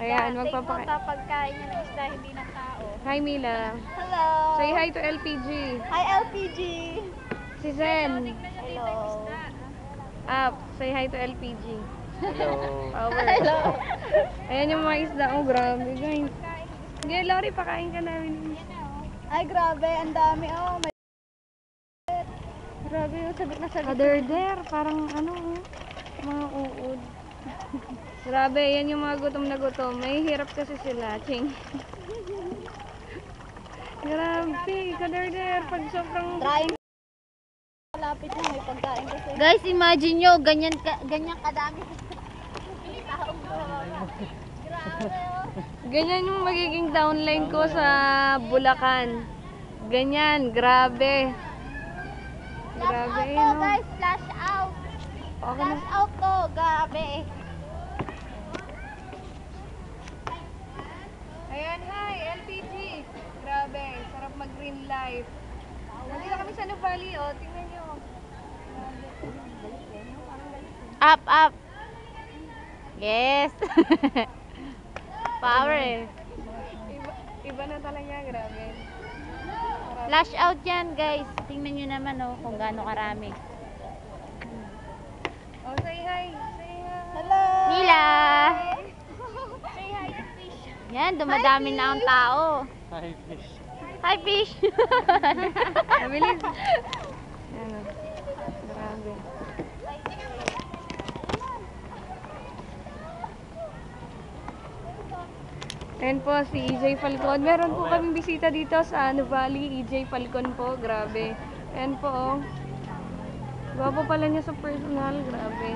Ayan, Take magpapakain. nota pagkain niya ng isda, hindi ng tao. Hi, Mila. Hello! Say hi to LPG. Hi, LPG! Si Zen. Hello! Up. Say hi to LPG. Hello. Power. Hello! Ayan yung mga isda. Oh, grabe, guys. Sige, Lori, pakain ka namin. Ay, grabe, ang dami. Oh, may... Grabe yung sagot na sagot. Kaderder. Parang ano, mga uod. Grabe, yan yung mga gutom na gutom. May hirap kasi sila, ching. Grabe, kaderder. Pag sobrang... Trying. Malapit na, may pagkain kasi. Guys, imagine nyo, ganyan kadami. Grabe, oh. Ganyan yung magiging downline ko sa Bulacan. Ganyan, grabe. Grabe, Flash out to, no? guys. Flash out. Okay na. Flash out to. Grabe. Ayan, hi, LPG. Grabe, sarap mag-green life. Nandito kami sa Nuvali, oh. Tingnan nyo. Up, up. Yes. Power eh. Iba na talaga, grabe. Flash out yan, guys. Tingnan nyo naman oh, kung gaano karami. Oh, say hi. Say hi. Hello. Mila! Say hi to fish. Yan, dumadami na ang tao. Hi, fish. Hi, fish! Mabilis. Ayan, oh. Grabe. Ayan po si EJ Falcon. Meron po kaming bisita dito sa Nuvali. EJ Falcon po. Grabe. Ayan po, oh. Gwapo pala niya sa personal. Grabe.